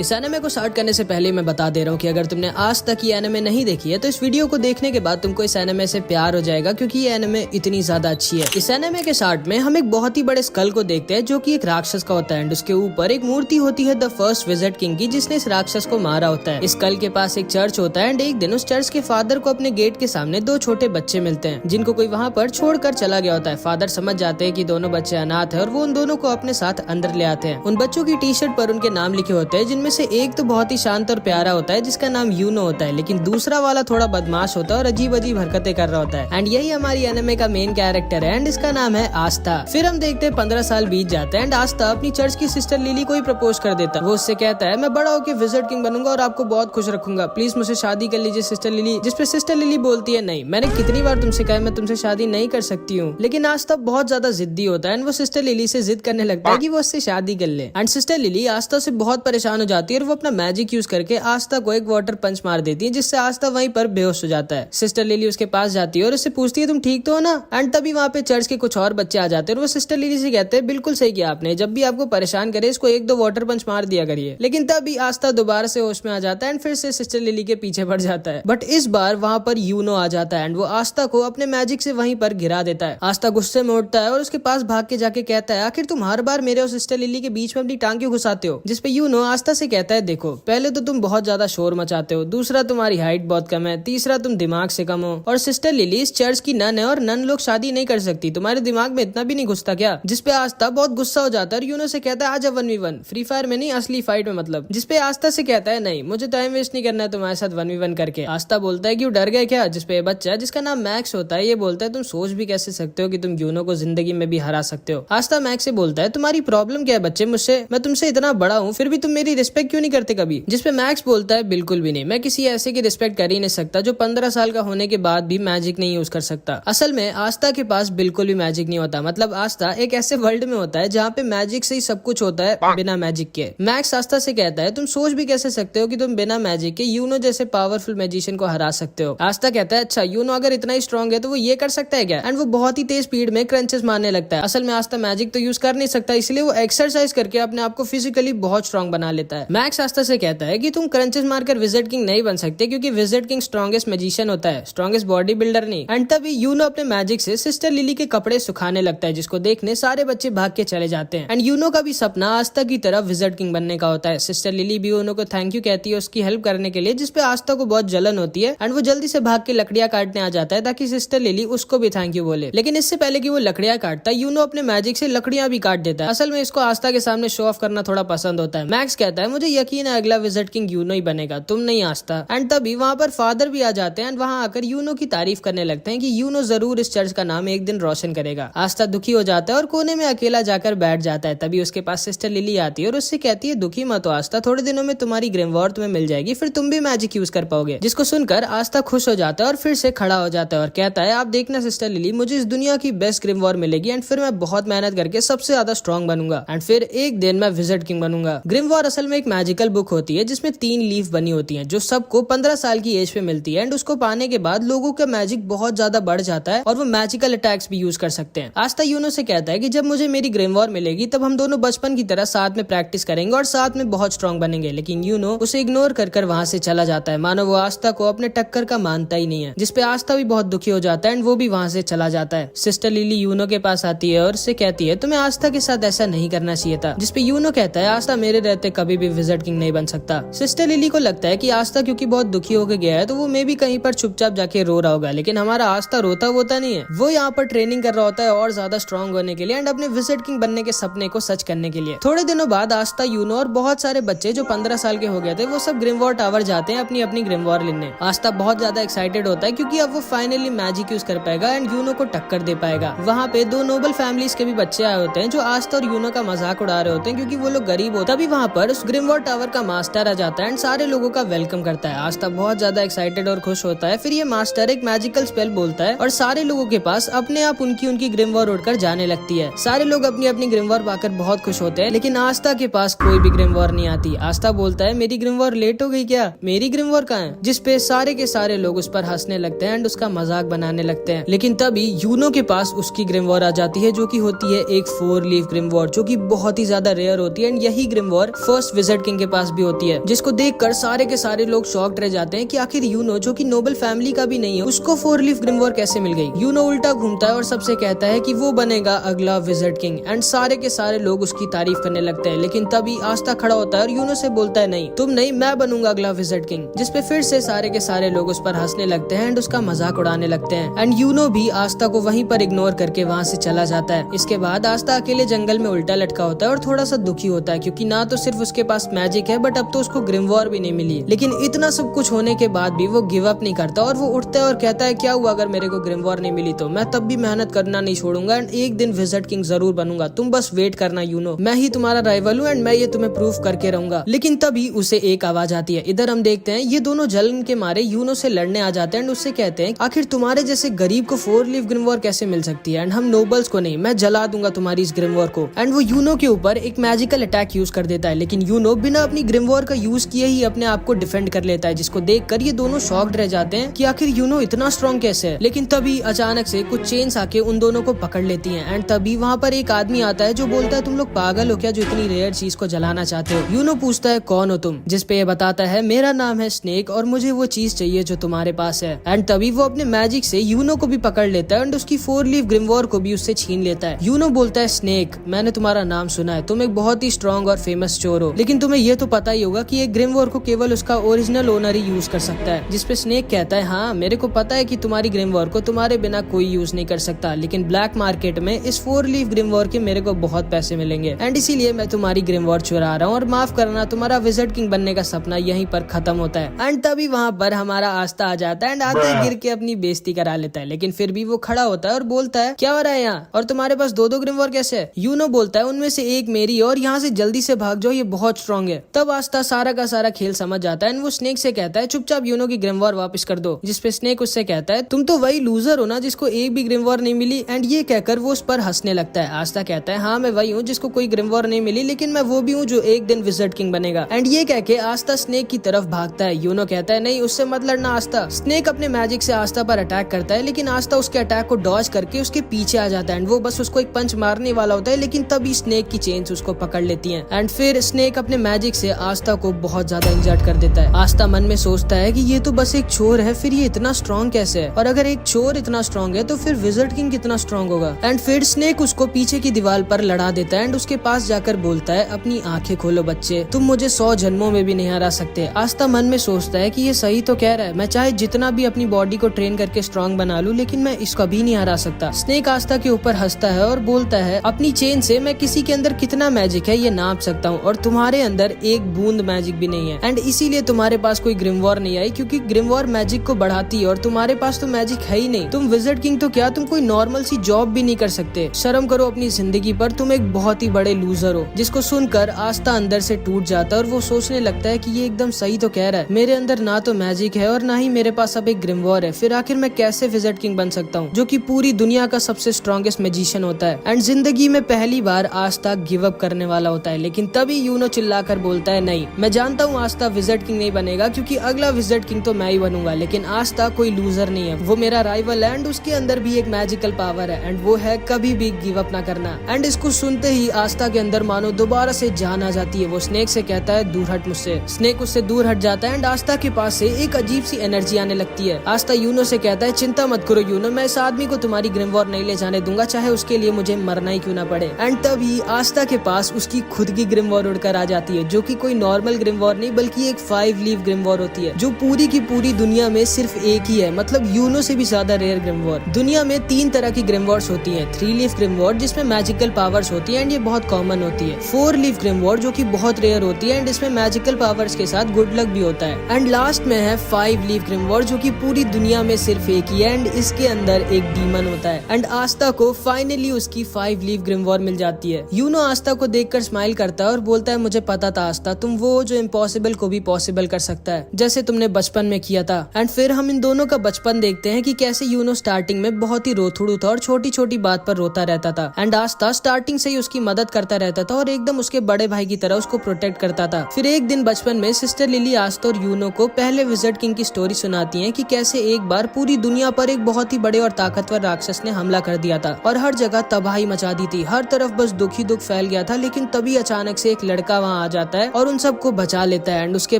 इस एनिमे को स्टार्ट करने से पहले मैं बता दे रहा हूँ कि अगर तुमने आज तक ये एनिमे नहीं देखी है तो इस वीडियो को देखने के बाद तुमको इस एनिमे से प्यार हो जाएगा, क्योंकि ये एनिमे इतनी ज्यादा अच्छी है। इस एनिमे के स्टार्ट में हम एक बहुत ही बड़े स्कल को देखते हैं जो कि एक राक्षस का होता है एंड उसके ऊपर एक मूर्ति होती है द फर्स्ट विजिट किंग की, जिसने इस राक्षस को मारा होता है। इस स्कल के पास एक चर्च होता है एंड एक दिन उस चर्च के फादर को अपने गेट के सामने दो छोटे बच्चे मिलते हैं जिनको कोई वहाँ पर छोड़कर चला गया होता है। फादर समझ जाते हैं कि दोनों बच्चे अनाथ है और वो उन दोनों को अपने साथ अंदर ले आते हैं। उन बच्चों की टी शर्ट पर उनके नाम लिखे होते हैं, जिनमें से एक तो बहुत ही शांत और प्यारा होता है जिसका नाम यूनो होता है, लेकिन दूसरा वाला थोड़ा बदमाश होता है और अजीब अजीब हरकतें कर रहा होता है। एंड यही हमारी एनिमे का मेन कैरेक्टर है एंड इसका नाम है आस्था। फिर हम देखते हैं 15 साल बीत जाते हैं एंड आस्था अपनी चर्च की सिस्टर लिली को ही प्रपोज कर देता है। वो उससे कहता है मैं बड़ा होकर विजिट किंग बनूंगा और आपको बहुत खुश रखूंगा, प्लीज मुझसे शादी कर लीजिए सिस्टर लिली। जिसपे सिस्टर लिली बोलती है नहीं, मैंने कितनी बार तुमसे कहा मैं तुमसे शादी नहीं कर सकती हूँ। लेकिन आस्था बहुत ज्यादा जिद्दी होता है एंड वो सिस्टर लिली से जिद करने लगता है कि वो उससे शादी कर ले। एंड सिस्टर लिली आस्था से बहुत परेशान हो जाती है और वो अपना मैजिक यूज करके आस्था को एक वाटर पंच मार देती है, जिससे आस्था वहीं पर बेहोश हो जाता है। सिस्टर लिली उसके पास जाती है और उससे पूछती है तुम ठीक तो हो ना। एंड तभी वहाँ पे चर्च के कुछ और बच्चे आ जाते हैं और वो सिस्टर लिली से कहते हैं बिल्कुल सही किया आपने, जब भी आपको परेशान करे इसको एक दो वाटर पंच मार दिया करिए। लेकिन तभी आस्था दोबारा से होश में आ जाता है एंड फिर से सिस्टर लिली के पीछे पड़ जाता है। बट इस बार वहाँ पर यूनो आ जाता है एंड वो आस्था को अपने मैजिक से वहीं पर गिरा देता है। आस्था गुस्से में उठता है और उसके पास भाग के जाके कहता है आखिर तुम हर बार मेरे और सिस्टर लिली के बीच में अपनी टांग क्यों घुसाते हो। जिसपे यूनो आस्था से कहता है देखो, पहले तो तुम बहुत ज्यादा शोर मचाते हो, दूसरा तुम्हारी हाइट बहुत कम है, तीसरा तुम दिमाग से कम हो, और सिस्टर लिली इस चर्च की नन है और नन लोग शादी नहीं कर सकती, तुम्हारे दिमाग में इतना भी नहीं घुसता क्या। जिसपे आस्था बहुत गुस्सा हो जाता है और यूनो से कहता है आजा 1v1, फ्री फायर में नहीं असली फाइट में मतलब। जिसपे आस्था से कहता है नहीं, मुझे टाइम वेस्ट नहीं करना है तुम्हारे साथ 1v1 करके। आस्था बोलता है कि डर गए क्या। जिसपे बच्चा जिसका नाम मैक्स होता है ये बोलता है तुम सोच भी कैसे सकते हो कि तुम यूनो को जिंदगी में भी हरा सकते हो। आस्था मैक्स से बोलता है तुम्हारी प्रॉब्लम क्या है बच्चे, मुझसे मैं तुमसे इतना बड़ा हूँ फिर भी तुम मेरी रिस्पेक्ट क्यों नहीं करते कभी। जिसपे मैक्स बोलता है बिल्कुल भी नहीं, मैं किसी ऐसे की रिस्पेक्ट कर ही नहीं सकता जो 15 साल का होने के बाद भी मैजिक नहीं यूज कर सकता। असल में आस्था के पास बिल्कुल भी मैजिक नहीं होता, मतलब आस्था एक ऐसे वर्ल्ड में होता है जहाँ पे मैजिक से ही सब कुछ होता है बिना मैजिक के। मैक्स आस्था से कहता है तुम सोच भी कैसे सकते हो कि तुम बिना मैजिक के यूनो जैसे पावरफुल मैजिशियन को हरा सकते हो। आस्था कहता है अच्छा यूनो अगर इतना ही स्ट्रॉन्ग है तो वो ये कर सकता है क्या। एंड वो बहुत ही तेज स्पीड में क्रंचेस मारने लगता है। असल में आस्था मैजिक तो यूज कर नहीं सकता, इसलिए वो एक्सरसाइज करके अपने आप को फिजिकली बहुत स्ट्रॉन्ग बना लेता है। मैक्स आस्था से कहता है कि तुम क्रंचेस मारकर विजिट किंग नहीं बन सकते, क्योंकि विजिट किंग स्ट्रॉन्गेस्ट मैजिशियन होता है, स्ट्रॉन्गेस्ट बॉडी बिल्डर नहीं। एंड तभी यूनो अपने मैजिक से सिस्टर लिली के कपड़े सुखाने लगता है, जिसको देखने सारे बच्चे भाग के चले जाते हैं। एंड यूनो का भी सपना आस्था की तरह विजिट किंग बनने का होता है। सिस्टर लिली भी यूनो को थैंक यू कहती है उसकी हेल्प करने के लिए, जिसपे आस्था को बहुत जलन होती है एंड वो जल्दी से भाग के लकड़ियां काटने आ जाता है ताकि सिस्टर लिली उसको भी थैंक यू बोले। लेकिन इससे पहले कि वो लकड़ियां काटता है यूनो अपने मैजिक से लकड़ियां भी काट देता है। असल में इसको आस्था के सामने शो ऑफ करना थोड़ा पसंद होता है। मैक्स कहता है मुझे यकीन है अगला विजिट किंग यूनो ही बनेगा, तुम नहीं आस्था। एंड तभी वहाँ पर फादर भी आ जाते हैं एंड वहाँ आकर यूनो की तारीफ करने लगते हैं कि यूनो जरूर इस चर्च का नाम एक दिन रोशन करेगा। आस्था दुखी हो जाता है और कोने में अकेला जाकर बैठ जाता है। तभी उसके पास सिस्टर लिली आती है और उससे कहती है दुखी मत हो आस्था, थोड़े दिनों में तुम्हारी ग्रिमवॉर तुम्हें मिल जाएगी, फिर तुम भी मैजिक यूज कर पाओगे। जिसको सुनकर आस्था खुश हो जाता है और फिर से खड़ा हो जाता है और कहता है आप देखना सिस्टर लिली, मुझे इस दुनिया की बेस्ट ग्रिमवॉर मिलेगी एंड फिर मैं बहुत मेहनत करके सबसे ज्यादा स्ट्रॉन्ग बनूंगा एंड फिर एक दिन मैं विजिट किंग बनूंगा। ग्रिमवॉर असल में एक मैजिकल बुक होती है जिसमें 3 लीफ बनी होती है जो सबको 15 साल की एज पे मिलती है एंड उसको पाने के बाद लोगों का मैजिक बहुत ज्यादा बढ़ जाता है और वो मैजिकल अटैक्स भी यूज कर सकते हैं। आस्था यूनो से कहता है कि जब मुझे मेरी ग्रिमवॉर मिलेगी तब हम दोनों बचपन की तरह साथ में प्रैक्टिस करेंगे और साथ में बहुत स्ट्रॉन्ग बनेंगे। लेकिन यूनो उसे इग्नोर कर वहाँ से चला जाता है, मानो वो आस्था को अपने टक्कर का मानता ही नहीं है। जिसपे आस्था भी बहुत दुखी हो जाता है एंड वो भी वहाँ से चला जाता है। सिस्टर लिली यूनो के पास आती है और उससे कहती है तुम्हें आस्था के साथ ऐसा नहीं करना चाहिए था। जिसपे यूनो कहता है आस्था मेरे रहते कभी भी विजिट किंग नहीं बन सकता। सिस्टर लिली को लगता है कि आस्था क्योंकि बहुत दुखी होकर गया है तो वो मे भी कहीं पर चुपचाप जाके रो रहा होगा, लेकिन हमारा आस्था रोता वोता नहीं है, वो यहाँ पर ट्रेनिंग कर रहा होता है और ज्यादा स्ट्रॉन्ग होने के लिए एंड अपने विजिट किंग बनने के सपने को सच करने के लिए। थोड़े दिनों बाद आस्था यूनो और बहुत सारे बच्चे जो 15 साल के हो गए थे वो सब ग्रिमवॉर टावर जाते हैं अपनी अपनी ग्रिमवॉर लेने। आस्था बहुत ज्यादा एक्साइटेड होता है क्योंकि अब वो फाइनली मैजिक यूज कर पाएगा एंड यूनो को टक्कर दे पाएगा। वहाँ पे 2 नोबल फैमिलीज के भी बच्चे आए होते हैं जो आस्था और यूनो का मजाक उड़ा रहे होते हैं क्योंकि वो लोग गरीब होते। तभी वहाँ पर उस ग्रिमवॉर टावर का मास्टर आ जाता है एंड सारे लोगों का वेलकम करता है। आस्था बहुत ज्यादा एक्साइटेड और खुश होता है। फिर ये मास्टर एक मैजिकल स्पेल बोलता है और सारे लोगों के पास अपने आप उनकी ग्रिमवॉर उड़कर जाने लगती है। सारे लोग अपनी अपनी ग्रिमवॉर पाकर बहुत खुश होते हैं, लेकिन आस्था के पास कोई भी ग्रिमवॉर नहीं आती। आस्था बोलता है मेरी ग्रिमवॉर लेट हो गई क्या, मेरी ग्रिमवॉर कहाँ है। जिसपे सारे के सारे लोग उस पर हंसने लगते हैं एंड उसका मजाक बनाने लगते हैं। लेकिन तभी यूनो के पास उसकी ग्रिमवॉर आ जाती है जो कि होती है एक 4 लीफ ग्रिमवॉर जो कि बहुत ही ज्यादा रेयर होती है एंड यही ग्रिमवॉर फर्स्ट विज़र्ड किंग के पास भी होती है, जिसको देखकर सारे के सारे लोग शॉक्ड रह जाते हैं कि आखिर यूनो जो कि नोबल फैमिली का भी नहीं है उसको 4 लीफ ग्रिमवॉर कैसे मिल गई। यूनो उल्टा घूमता है और सबसे कहता है कि वो बनेगा अगला विज़र्ड किंग एंड सारे के सारे लोग उसकी तारीफ करने लगते हैं। लेकिन तभी आस्था खड़ा होता है और यूनो से बोलता है नहीं तुम नहीं, मैं बनूंगा अगला विज़र्ड किंग, जिसपे फिर से सारे के सारे लोग उस पर हंसने लगते हैं एंड उसका मजाक उड़ाने लगते हैं एंड यूनो भी आस्था को वहीं पर इग्नोर करके वहाँ से चला जाता है। इसके बाद आस्था अकेले जंगल में उल्टा लटका होता है और थोड़ा सा दुखी होता है क्योंकि ना तो सिर्फ उसके पास मैजिक है बट अब तो उसको ग्रिमवॉर भी नहीं मिली। लेकिन इतना सब कुछ होने के बाद भी वो गिव अप नहीं करता और वो उठता है और कहता है क्या हुआ अगर मेरे को ग्रिमवॉर नहीं मिली तो मैं तब भी मेहनत करना नहीं छोड़ूंगा एंड एक दिन विज़र्ड किंग जरूर बनूंगा, तुम बस वेट करना यूनो, मैं ही तुम्हारा राइवल हूँ एंड मैं ये तुम्हें प्रूफ करके रहूंगा। लेकिन तभी उसे एक आवाज आती है। इधर हम देखते हैं ये दोनों जलन के मारे यूनो से लड़ने आ जाते हैं एंड उससे कहते हैं आखिर तुम्हारे जैसे गरीब को 4 लीफ ग्रिमवॉर कैसे मिल सकती है एंड हम नोबल्स को नहीं, मैं जला दूंगा तुम्हारी इस ग्रिमवॉर को। एंड वो यूनो के ऊपर एक मैजिकल अटैक यूज कर देता है, लेकिन यूनो बिना अपनी ग्रिमवॉर का यूज किए ही अपने आप को डिफेंड कर लेता है, जिसको देखकर ये दोनों शॉक्ड रह जाते हैं कि आखिर यूनो इतना स्ट्रॉन्ग कैसे है। लेकिन तभी अचानक से कुछ चेन्स आके उन दोनों को पकड़ लेती हैं एंड तभी वहाँ पर एक आदमी आता है जो बोलता है तुम लोग पागल हो क्या जो इतनी रेयर चीज को जलाना चाहते हो। यूनो पूछता है कौन हो तुम, जिसपे ये बताता है मेरा नाम है स्नेक और मुझे वो चीज चाहिए जो तुम्हारे पास है। एंड तभी वो अपने मैजिक से यूनो को भी पकड़ लेता है एंड उसकी 4 लीफ ग्रिमवॉर को भी उससे छीन लेता है। यूनो बोलता है स्नेक मैंने तुम्हारा नाम सुना है, तुम एक बहुत ही स्ट्रॉन्ग और फेमस चोर हो, लेकिन तुम्हें ये तो पता ही होगा कि एक ग्रिमवॉर को केवल उसका ओरिजिनल ओनर ही यूज कर सकता है। जिसपे स्नेक कहता है हाँ मेरे को पता है कि तुम्हारी ग्रिमवॉर को तुम्हारे बिना कोई यूज नहीं कर सकता, लेकिन ब्लैक मार्केट में इस 4 लीफ ग्रिमवॉर के मेरे को बहुत पैसे मिलेंगे एंड इसीलिए मैं तुम्हारी ग्रिमवॉर चुरा रहा हूँ और माफ करना तुम्हारा विज़र्ड किंग बनने का सपना यहीं पर खत्म होता है। एंड तभी वहाँ पर हमारा आस्था आ जाता है एंड आते ही गिर के अपनी बेइज्जती करा लेता है, लेकिन फिर भी वो खड़ा होता है और बोलता है क्या हो रहा है यहाँ और तुम्हारे पास 2-2 ग्रिमवॉर कैसे है। यूनो बोलता है उनमें से एक मेरी और यहाँ से जल्दी से भाग जाओ, ये बहुत स्ट्रॉन्ग है। तब आस्था सारा का सारा खेल समझ जाता है एंड वो स्नेक से कहता है चुपचाप यूनो की ग्रिमवॉर वापस कर दो, जिसपे स्नेक उससे कहता है तुम तो वही लूजर हो ना जिसको एक भी ग्रिमवॉर नहीं मिली। एंड ये कहकर वो उस पर हंसने लगता है। आस्था कहता है हाँ मैं वही हूँ जिसको कोई ग्रिमवॉर नहीं मिली, लेकिन मैं वो भी हूँ जो एक दिन विज़र्ड किंग बनेगा। एंड ये कह के आस्था स्नेक की तरफ भागता है। यूनो कहता है नहीं उससे मत लड़ना आस्था। स्नेक अपने मैजिक से आस्था पर अटैक करता है, लेकिन आस्था उसके अटैक को डॉज करके उसके पीछे आ जाता है एंड वो बस उसको एक पंच मारने वाला होता है, लेकिन तभी स्नेक की चेन्स उसको पकड़ लेती हैं एंड फिर स्नेक अपने मैजिक से आस्था को बहुत ज्यादा इंजर्ड कर देता है। आस्था मन में सोचता है कि ये तो बस एक चोर है, फिर ये इतना स्ट्रॉन्ग कैसे है, और अगर एक चोर इतना स्ट्रॉन्ग है तो फिर विज़र्ड किंग कितना स्ट्रॉन्ग होगा। एंड फिर स्नेक उसको पीछे की दीवार पर लड़ा देता है एंड उसके पास जाकर बोलता है अपनी आंखें खोलो बच्चे, तुम मुझे 100 जन्मों में भी नहीं हरा सकते। आस्था मन में सोचता है कि ये सही तो कह रहा है, मैं चाहे जितना भी अपनी बॉडी को ट्रेन करके स्ट्रॉन्ग बना लूं, लेकिन मैं इसको भी नहीं हरा सकता। स्नेक आस्था के ऊपर हंसता है और बोलता है अपनी चेन से मैं किसी के अंदर कितना मैजिक है ये नाप सकता हूँ, और तुम्हारे अंदर एक बूंद मैजिक भी नहीं है एंड इसीलिए तुम्हारे पास कोई ग्रिमवॉर नहीं आई, क्योंकि ग्रिमवॉर मैजिक को बढ़ाती है और तुम्हारे पास तो मैजिक है ही नहीं। तुम विज़र्ड किंग तो क्या, तुम कोई नॉर्मल सी जॉब भी नहीं कर सकते। शर्म करो अपनी जिंदगी पर, तुम एक बहुत ही बड़े लूजर हो। जिसको सुनकर आस्था अंदर से टूट जाता है और वो सोचने लगता है कि ये एकदम सही तो कह रहा है, मेरे अंदर ना तो मैजिक है और ना ही मेरे पास अब एक ग्रिमवॉर है, फिर आखिर मैं कैसे विज़र्ड किंग बन सकता हूँ जो कि पूरी दुनिया का सबसे स्ट्रॉन्गेस्ट मैजिशियन होता है। एंड जिंदगी में पहली बार आस्था गिव अप करने वाला होता है, लेकिन तभी यूनो चिल्लाकर बोलता है नहीं, मैं जानता हूँ आस्था विज़र्ड किंग नहीं बनेगा क्योंकि अगला विज़र्ड किंग तो मैं ही बनूंगा, लेकिन आस्था कोई लूजर नहीं है, वो मेरा राइवल है एंड उसके अंदर भी एक मैजिकल पावर है एंड वो है कभी भी गिव अप ना करना। एंड इसको सुनते ही आस्था के अंदर मानो दोबारा से जान आ जाती है। वो स्नेक से कहता है दूर हट मुझसे। स्नेक उससे दूर हट जाता है एंड आस्था के पास से एक अजीब सी एनर्जी आने लगती है। आस्था यूनो से कहता है चिंता मत करो यूनो, मैं इस आदमी को तुम्हारी ग्रिमवॉर नहीं ले जाने दूंगा, चाहे उसके लिए मुझे मरना ही क्यों ना पड़े। एंड तभी आस्था के पास उसकी खुद की ग्रिमवॉर उड़कर आ जाती है, जो कि कोई नॉर्मल ग्रिमवॉर नहीं बल्कि एक 5 लीफ ग्रिमवॉर होती है, जो पूरी की पूरी दुनिया में सिर्फ एक ही है, मतलब यूनो से भी ज्यादा रेयर ग्रिमवॉर। दुनिया में 3 तरह की ग्रिमवॉर्स होती हैं। 3 लीफ ग्रिमवॉर जिसमें मैजिकल पावर्स होती है एंड ये बहुत कॉमन होती है। 4 लीफ ग्रिमवॉर जो कि बहुत रेयर होती है एंड इसमें मैजिकल पावर्स के साथ गुड लक भी होता है। एंड लास्ट में है 5 लीफ ग्रिमवॉर जो कि पूरी दुनिया में सिर्फ एक ही है एंड इसके अंदर एक डीमन होता है। एंड आस्था को फाइनली उसकी 5 लीफ ग्रिमवॉर मिल जाती है। यूनो आस्था को देखकर स्माइल करता है और बोलता है मुझे पता था आस्था, तुम वो जो इम्पॉसिबल को भी पॉसिबल कर सकता है, जैसे तुमने बचपन में किया था। एंड फिर हम इन दोनों का बचपन देखते हैं कि कैसे यूनो स्टार्टिंग में बहुत ही रोथुड़ू था और छोटी छोटी बात पर रोता रहता था एंड आस्था स्टार्टिंग से ही उसकी मदद करता रहता था और एकदम उसके बड़े भाई की तरह उसको प्रोटेक्ट करता था। फिर एक दिन बचपन में सिस्टर लिली आस्था और यूनो को पहले विज़र्ड किंग की स्टोरी सुनाती है कि कैसे एक बार पूरी दुनिया पर एक बहुत ही बड़े और ताकतवर राक्षस ने हमला कर दिया था और हर जगह तबाही मचा दी थी। हर तरफ बस दुख ही दुख फैल गया था, लेकिन तभी अचानक से एक लड़का वहाँ वहाँ आ जाता है और उन सबको बचा लेता है। एंड उसके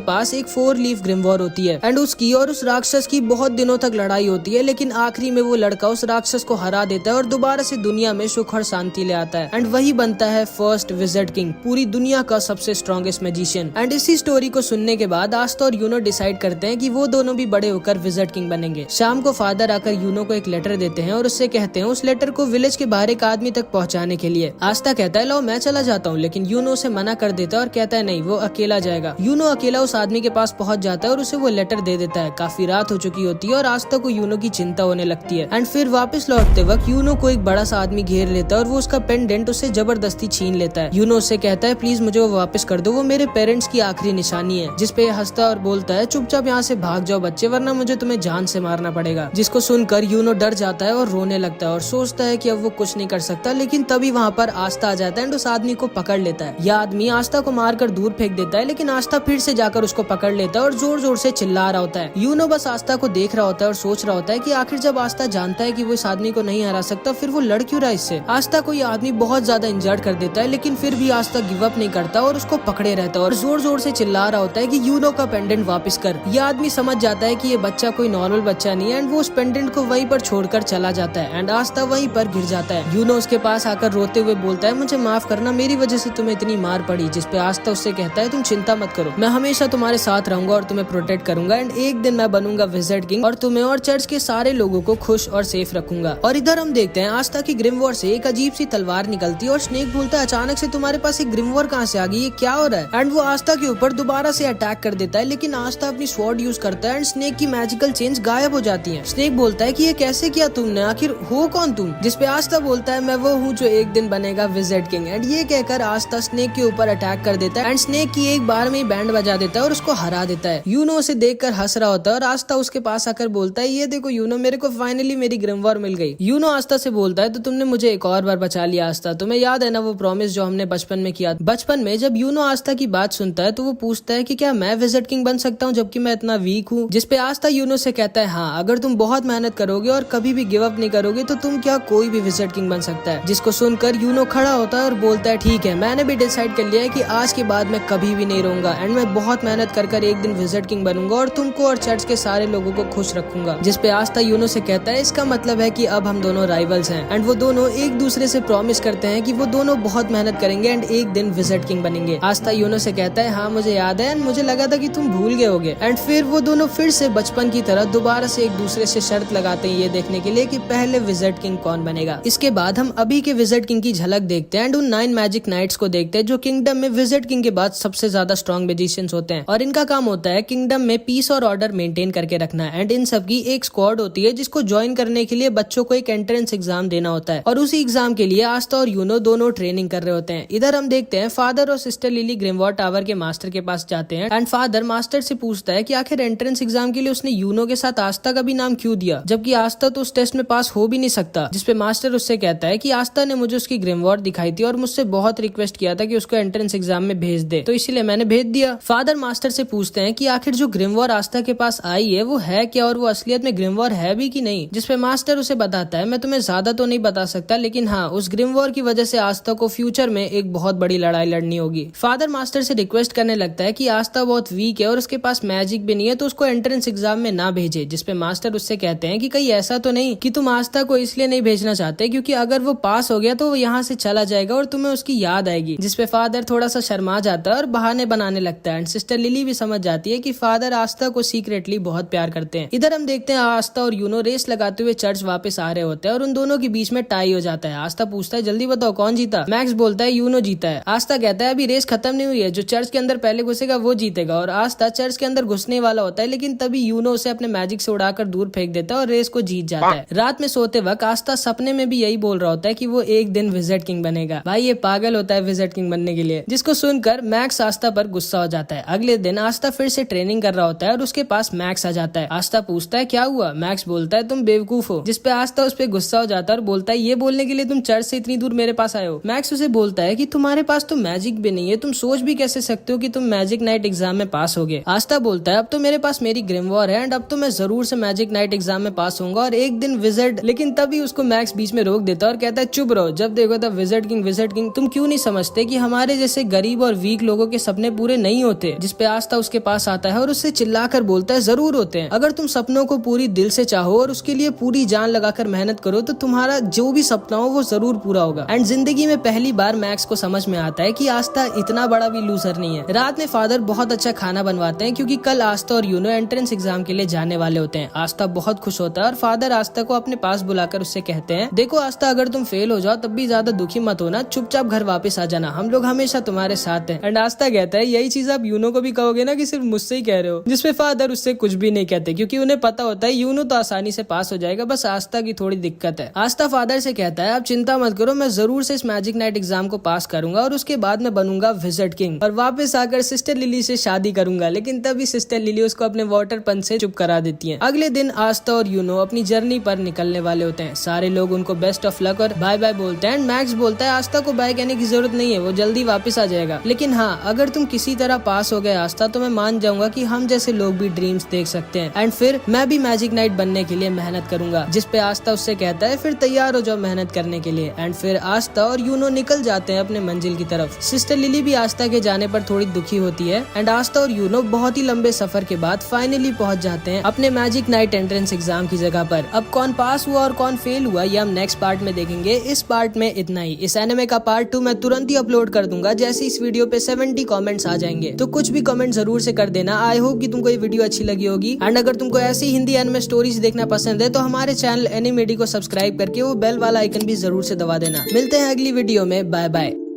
पास एक 4 लीफ ग्रिमवॉर होती है एंड उसकी और उस राक्षस की बहुत दिनों तक लड़ाई होती है, लेकिन आखिरी में वो लड़का उस राक्षस को हरा देता है और दोबारा से दुनिया में सुख और शांति ले आता है। एंड वही बनता है फर्स्ट विज़ार्ड किंग, पूरी दुनिया का सबसे स्ट्रॉन्गेस्ट मैजिशियन। एंड इसी स्टोरी को सुनने के बाद आस्था और यूनो डिसाइड करते हैं कि वो दोनों भी बड़े होकर विज़ार्ड किंग बनेंगे। शाम को फादर आकर यूनो को एक लेटर देते हैं और उससे कहते हैं उस लेटर को विलेज के बाहर एक आदमी तक पहुँचाने के लिए। आस्था कहता है लो मैं चला जाता हूँ, लेकिन यूनो उसे मना कर देता है और कहता है नहीं, वो अकेला जाएगा। यूनो अकेला उस आदमी के पास पहुँच जाता है और उसे वो लेटर दे देता है। काफी रात हो चुकी होती है और आस्था को यूनो की चिंता होने लगती है। एंड फिर वापस लौटते वक्त यूनो को एक बड़ा सा आदमी घेर लेता है और वो उसका पेंडेंट उससे जबरदस्ती छीन लेता है। यूनो उससे कहता है प्लीज मुझे वो वापस कर दो, वो मेरे पेरेंट्स की आखिरी निशानी है। जिसपे हंसता और बोलता है चुपचाप यहाँ से भाग जाओ बच्चे, वरना मुझे तुम्हें जान से मारना पड़ेगा। जिसको सुनकर यूनो डर जाता है और रोने लगता है और सोचता है कि अब वो कुछ नहीं कर सकता, लेकिन तभी वहाँ पर आस्था आ जाता है एंड उस आदमी को पकड़ लेता है। यह आदमी आस्था को मारकर दूर फेंक देता है, लेकिन आस्था फिर से जाकर उसको पकड़ लेता है और जोर जोर से चिल्ला रहा होता है। यूनो बस आस्था को देख रहा होता है और सोच रहा होता है कि आखिर जब आस्था जानता है कि वो इस आदमी को नहीं हरा सकता, फिर वो लड़ क्यों रहा इससे। आस्था को ये आदमी बहुत ज्यादा इंजर्ड कर देता है, लेकिन फिर भी आस्था गिव अप नहीं करता और उसको पकड़े रहता है और जोर जोर से चिल्ला रहा होता है कि यूनो का पेंडेंट वापस कर। ये आदमी समझ जाता है कि ये बच्चा कोई नॉर्मल बच्चा नहीं है एंड वो उस पेंडेंट को वहीं पर छोड़कर चला जाता है एंड आस्था वहीं पर गिर जाता है। यूनो उसके पास आकर रोते हुए बोलता है मुझे माफ करना, मेरी वजह से तुम्हें इतनी मार पड़ी। जिसपे आस्था उससे कहता है तुम चिंता मत करो, मैं हमेशा तुम्हारे साथ रहूंगा और तुम्हें प्रोटेक्ट करूंगा एंड एक दिन मैं बनूंगा विज़ार्ड किंग और तुम्हें और चर्च के सारे लोगों को खुश और सेफ रखूंगा। और इधर हम देखते हैं आस्था की ग्रिमवॉर से एक अजीब सी तलवार निकलती है और स्नेक बोलता है अचानक से तुम्हारे पास एक ग्रिमवॉर कहाँ से आ गई, ये क्या हो रहा है। एंड वो आस्था के ऊपर दोबारा से अटैक कर देता है, लेकिन आस्था अपनी स्वॉर्ड यूज करता है एंड स्नेक की मैजिकल चेंज गायब हो जाती है। स्नेक बोलता है कि ये कैसे किया तुमने, आखिर हो कौन तुम। जिसपे आस्था बोलता है मैं वो हूँ जो एक दिन बनेगा विज़ार्ड किंग। एंड ये कहकर आस्था स्नेक के ऊपर अटैक कर देता है एंड स्नेक की एक बार में बैंड बजा देता है और उसको हरा देता है। यूनो उसे देखकर हंस रहा होता है और आस्था उसके पास आकर बोलता है ये देखो यूनो, मेरे को फाइनली मेरी ग्रिमवॉर मिल गई। यूनो आस्था से बोलता है तो तुमने मुझे एक और बार बचा लिया आस्था, तुम्हें याद है ना वो प्रॉमिस जो हमने बचपन में किया। बचपन में जब यूनो आस्था की बात सुनता है तो वो पूछता है कि क्या मैं विज़ार्ड किंग बन सकता हूँ जबकि मैं इतना वीक हूँ। जिसपे आस्था यूनो से कहता है हाँ, अगर तुम बहुत मेहनत करोगे और कभी भी गिव अप नहीं करोगे तो तुम क्या कोई भी विज़ार्ड किंग बन सकता है। जिसको सुनकर यूनो खड़ा होता है और बोलता है ठीक है, मैंने भी डिसाइड कर लिया है कि आज के बाद मैं कभी भी नहीं रहूंगा एंड मैं बहुत मेहनत कर एक दिन विज़ार्ड किंग बनूंगा और तुमको और चर्च के सारे लोगों को खुश रखूंगा। जिसपे आस्था यूनो से कहता है इसका मतलब है कि अब हम दोनों राइवल्स हैं। एंड वो दोनों एक दूसरे से प्रॉमिस करते हैं कि वो दोनों बहुत मेहनत करेंगे एंड एक दिन विज़ार्ड किंग बनेंगे। आस्था यूनो से कहता है हाँ मुझे याद है एंड मुझे लगा था कि तुम भूल गए होगे। एंड फिर वो दोनों फिर से बचपन की तरह दोबारा से एक दूसरे से शर्त लगाते हैं ये देखने के लिए कि पहले विज़ार्ड किंग कौन बनेगा। इसके बाद हम अभी के विज़ार्ड किंग की झलक देखते हैं एंड उन 9 मैजिक नाइट्स को देखते हैं जो किंगडम में विज़ार्ड किंग के बाद सबसे ज्यादा स्ट्रॉन्ग मैजिशियंस होते हैं और इनका काम होता है किंगडम में पीस और ऑर्डर मेंटेन करके रखना। एंड इन सब की एक स्क्वाड होती है जिसको ज्वाइन करने के लिए बच्चों को एक एंट्रेंस एग्जाम देना होता है और उसी एग्जाम के लिए आस्था और यूनो दोनों ट्रेनिंग कर रहे होते हैं। इधर हम देखते हैं फादर और सिस्टर लिली ग्रिमवॉर टावर के मास्टर के पास जाते हैं एंड फादर मास्टर से पूछता है कि आखिर एंट्रेंस एग्जाम के लिए उसने यूनो के साथ आस्था का भी नाम क्यों दिया, जबकि आस्था तो उस टेस्ट में पास हो भी नहीं सकता। जिसपे मास्टर उससे कहता है कि आस्था ने मुझे उसकी ग्रिमवॉर दिखाई थी और मुझसे बहुत रिक्वेस्ट किया था कि उसको एंट्रेंस एग्जाम में भेज दे, तो इसलिए मैंने भेज दिया। फादर मास्टर से पूछते हैं कि आखिर जो ग्रिमवॉर आस्था के पास आई है वो है क्या और वो असलियत में ग्रिमवॉर है भी कि नहीं। जिसपे मास्टर उसे बताता है मैं तुम्हें ज्यादा तो नहीं बता सकता, लेकिन हाँ उस ग्रिमवॉर की वजह से आस्था को फ्यूचर में एक बहुत बड़ी लड़ाई लड़नी होगी। फादर मास्टर से रिक्वेस्ट करने लगता है कि आस्था बहुत वीक है और उसके पास मैजिक भी नहीं है तो उसको एंट्रेंस एग्जाम में ना भेजे। जिसपे मास्टर उससे कहते हैं कि कहीं ऐसा तो नहीं कि तुम आस्था को इसलिए नहीं भेजना चाहते क्योंकि अगर वो पास हो गया तो वो यहाँ से चला जाएगा और तुम्हें उसकी याद आएगी। जिसपे फादर थोड़ा सा शर्मा जाता है और बहाने बनाने लगता है एंड सिस्टर लिली भी समझ जाती है कि फादर आस्था को सीक्रेटली बहुत प्यार करते हैं। इधर हम देखते हैं आस्था और यूनो रेस लगाते हुए चर्च वापस आ रहे होते हैं और उन दोनों के बीच में टाई हो जाता है। आस्था पूछता है जल्दी बताओ कौन जीता। मैक्स बोलता है यूनो जीता है। आस्था कहता है अभी रेस खत्म नहीं हुई है, जो चर्च के अंदर पहले घुसेगा वो जीतेगा। और आस्था चर्च के अंदर घुसने वाला होता है, लेकिन तभी यूनो उसे अपने मैजिक से उड़ाकर दूर फेंक देता है और रेस को जीत जाता है। रात में सोते वक्त आस्था सपने में भी यही बोल रहा होता है कि वो एक दिन विज़ार्ड किंग बनेगा। भाई ये पागल होता है विज़ार्ड किंग बनने के लिए। जिसको सुनकर मैक्स आस्था पर गुस्सा हो जाता है। अगले दिन आस्था फिर से ट्रेनिंग कर रहा होता है और उसके पास मैक्स आ जाता है। आस्था पूछता है क्या हुआ। मैक्स बोलता है तुम बेवकूफ हो। जिसपे आस्था उस पर गुस्सा हो जाता है और बोलता है ये बोलने के लिए तुम चर्च से इतनी दूर मेरे पास आए हो। मैक्स उसे बोलता है कि तुम्हारे पास तो मैजिक भी नहीं है, तुम सोच भी कैसे सकते हो कि तुम मैजिक नाइट एग्जाम में पास होगे। आस्था बोलता है अब तो मेरे पास मेरी ग्रिमवॉर है एंड अब तो मैं जरूर से मैजिक नाइट एग्जाम में पास होऊंगा और एक दिन विज़ार्ड। लेकिन तभी उसको मैक्स बीच में रोक देता है और कहता है चुप रहो, जब देखो तब विज़ार्ड किंग तुम क्यों नहीं समझते कि हमारे जैसे गरीब गरीब और वीक लोगों के सपने पूरे नहीं होते, जिसपे आस्था उसके पास आता है और उससे चिल्लाकर बोलता है जरूर होते हैं। अगर तुम सपनों को पूरी दिल से चाहो और उसके लिए पूरी जान लगाकर मेहनत करो तो तुम्हारा जो भी सपना हो वो जरूर पूरा होगा। एंड जिंदगी में पहली बार मैक्स को समझ में आता है कि आस्था इतना बड़ा भी लूजर नहीं है। रात में फादर बहुत अच्छा खाना बनवाते हैं क्योंकि कल आस्था और यूनो एंट्रेंस एग्जाम के लिए जाने वाले होते हैं। आस्था बहुत खुश होता है और फादर आस्था को अपने पास बुलाकर उससे कहते हैं, देखो आस्था, अगर तुम फेल हो जाओ तब भी ज्यादा दुखी मत होना, चुपचाप घर वापस आ जाना, हम लोग हमेशा तुम्हारे साथ हैं। एंड आस्था कहता है, यही चीज आप यूनो को भी कहोगे ना कि सिर्फ मुझसे ही कह रहे हो? जिसपे फादर उससे कुछ भी नहीं कहते क्योंकि उन्हें पता होता है यूनो तो आसानी से पास हो जाएगा, बस आस्था की थोड़ी दिक्कत है। आस्था फादर से कहता है, आप चिंता मत करो, मैं जरूर से इस मैजिक नाइट एग्जाम को पास करूंगा और उसके बाद मैं बनूंगा विज़र्ड किंग और वापस आकर सिस्टर लिली से शादी करूंगा। लेकिन तभी सिस्टर लिली उसको अपने वाटर पंच से चुप करा देती है। अगले दिन आस्था और यूनो अपनी जर्नी पर निकलने वाले होते हैं। सारे लोग उनको बेस्ट ऑफ लक और बाय बाय बोलते हैं। मैक्स बोलता है, आस्था को बाय कहने की जरूरत नहीं है, वो जल्दी वापस आ जाएगा। लेकिन हाँ, अगर तुम किसी तरह पास हो गए आस्था तो मैं मान जाऊंगा कि हम जैसे लोग भी ड्रीम्स देख सकते हैं एंड फिर मैं भी मैजिक नाइट बनने के लिए मेहनत करूंगा। जिसपे आस्था उससे कहता है, फिर तैयार हो जाओ मेहनत करने के लिए। एंड फिर आस्था और यूनो निकल जाते हैं अपने मंजिल की तरफ। सिस्टर लिली भी आस्था के जाने पर थोड़ी दुखी होती है एंड आस्था और यूनो बहुत ही लंबे सफर के बाद फाइनली पहुंच जाते हैं अपने मैजिक नाइट एंट्रेंस एग्जाम की जगह पर। अब कौन पास हुआ और कौन फेल हुआ ये हम नेक्स्ट पार्ट में देखेंगे। इस पार्ट में इतना ही। इस एनिमे का पार्ट 2 मैं तुरंत ही अपलोड कर दूंगा जैसे इस वीडियो पे 70 कमेंट्स आ जाएंगे, तो कुछ भी कमेंट जरूर से कर देना। आई होप कि तुमको ये वीडियो अच्छी लगी होगी। एंड अगर तुमको ऐसी हिंदी एनिमे स्टोरीज देखना पसंद है तो हमारे चैनल एनिमेडी को सब्सक्राइब करके वो बेल वाला आइकन भी जरूर से दबा देना। मिलते हैं अगली वीडियो में, बाय बाय।